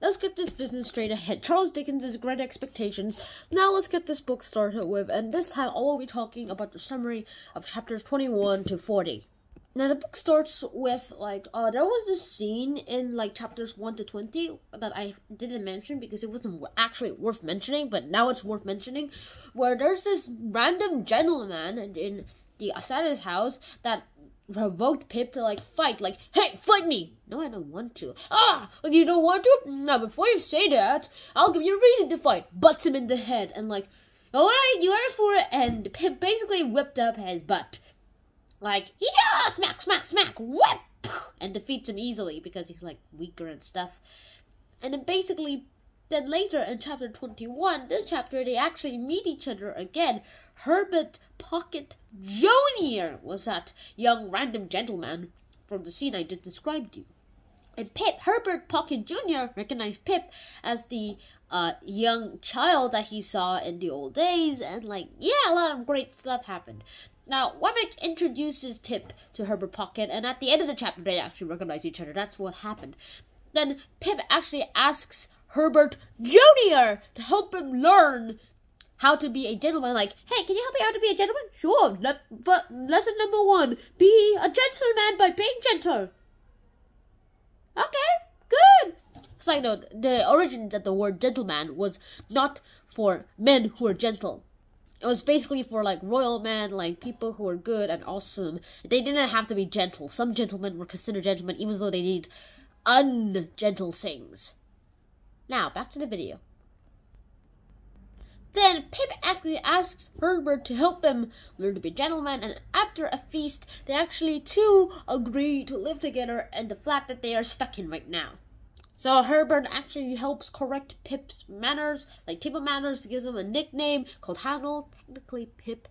let's get this business straight ahead. Charles Dickens' Great Expectations. Now let's get this book started with, and this time I will be talking about the summary of chapters 21 to 40. Now the book starts with, there was this scene in, chapters 1 to 20 that I didn't mention because it wasn't actually worth mentioning, but now it's worth mentioning, where there's this random gentleman in the assassin's house that provoked Pip to, fight. Hey, fight me! No, I don't want to. You don't want to? Now, before you say that, I'll give you a reason to fight. Butts him in the head and, alright, you asked for it, and Pip basically whipped up his butt. Yeah, smack, smack, smack, whip! And defeats him easily because he's, weaker and stuff. And then later in chapter 21, this chapter, they actually meet each other again. Herbert Pocket Jr. was that young random gentleman from the scene I just described to you. And Herbert Pocket Jr. recognized Pip as the young child that he saw in the old days. And, a lot of great stuff happened. Now, Wemmick introduces Pip to Herbert Pocket, and at the end of the chapter, they actually recognize each other. That's what happened. Then Pip actually asks Herbert Jr. to help him learn how to be a gentleman. Hey, can you help me out to be a gentleman? Sure. Lesson number 1. Be a gentleman by being gentle. Okay, good. Side note, the origins of the word gentleman was not for men who are gentle. It was basically for, royal men, people who were good and awesome. They didn't have to be gentle. Some gentlemen were considered gentlemen, even though they did ungentle things. Now, back to the video. Then Pip actually asks Herbert to help them learn to be a gentleman, and after a feast, they actually, too, agree to live together in the flat that they are stuck in right now. So Herbert actually helps correct Pip's manners, table manners. He gives him a nickname called Handel. Technically, Pip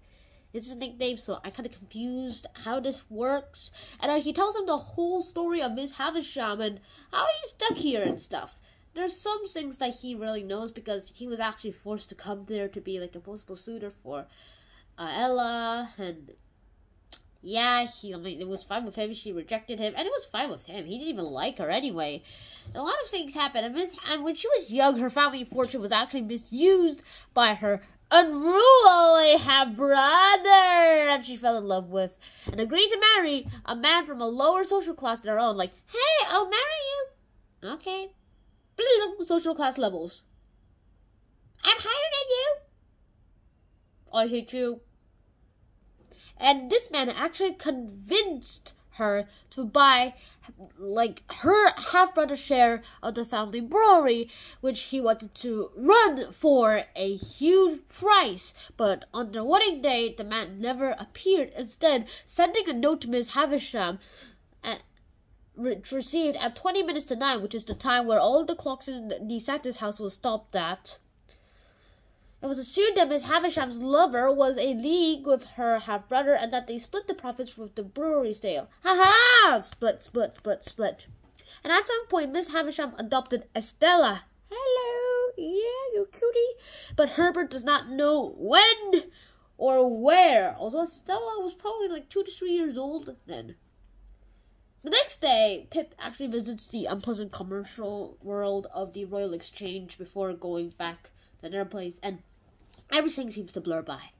is his nickname, so I'm kind of confused how this works. And he tells him the whole story of Miss Havisham and how he's stuck here and stuff. There's some things that he really knows because he was actually forced to come there to be a possible suitor for Ella, and yeah, it was fine with him. She rejected him, and it was fine with him. He didn't even like her anyway. A lot of things happened, and when she was young, her family fortune was actually misused by her unruly half-brother that she fell in love with, and agreed to marry a man from a lower social class than her own. Hey, I'll marry you. Okay. Social class levels. I'm higher than you. I hate you. And this man actually convinced her to buy, her half-brother's share of the family brewery, which he wanted to run for a huge price. But on the wedding day, the man never appeared, instead sending a note to Miss Havisham, received at 20 minutes to 9, which is the time where all the clocks in the Sanctus house was stopped at. It was assumed that Miss Havisham's lover was a league with her half-brother and that they split the profits with the brewery sale. Ha-ha! Split, split, split, split. And at some point, Miss Havisham adopted Estella. Hello, yeah, you cutie. But Herbert does not know when or where. Although Estella was probably 2 to 3 years old then. The next day, Pip actually visits the unpleasant commercial world of the Royal Exchange before going back to their place, and everything seems to blur by.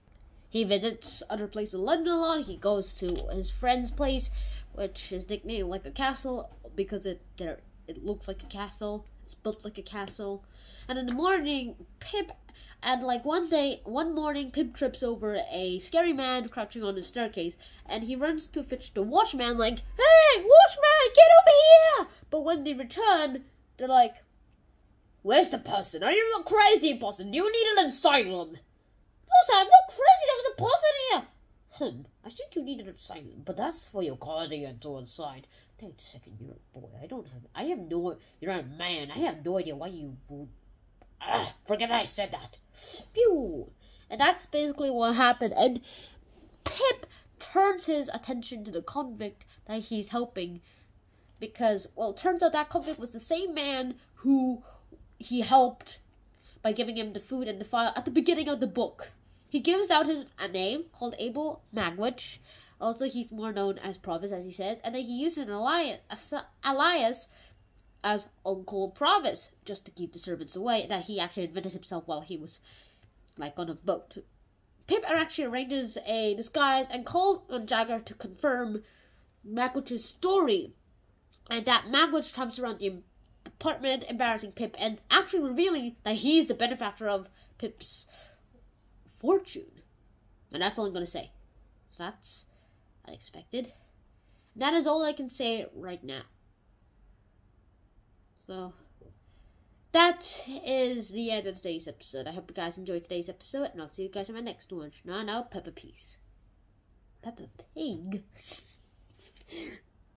He visits other places in London a lot. He goes to his friend's place, which is nicknamed like a castle because it looks like a castle. It's built like a castle. And in the morning, one morning, Pip trips over a scary man crouching on the staircase, and he runs to fetch the watchman, hey, watchman, get over here! But when they return, they're where's the person? Are you a crazy person? Do you need an asylum? No, sir, I'm not crazy. There was a person here. I think you need an asylum, but that's for your guardian to inside. Wait a second, you're a boy. You're a man. I have no idea why you would. Forget I said that. Pew! And that's basically what happened. And Pip turns his attention to the convict that he's helping because, it turns out that convict was the same man who he helped by giving him the food and the file at the beginning of the book. He gives out a name called Abel Magwitch. Also, he's more known as Provis, as he says. And then he uses an alias as Uncle Promise, just to keep the servants away, that he actually invented himself while he was, like, on a boat. Pip actually arranges a disguise and calls on Jagger to confirm Magwitch's story, and that Magwitch tramps around the apartment, embarrassing Pip, and actually revealing that he's the benefactor of Pip's fortune. And that's all I'm going to say. That's unexpected. That is all I can say right now. So, that is the end of today's episode. I hope you guys enjoyed today's episode, and I'll see you guys in my next one. Now, Peppa Peace. Peppa Pig.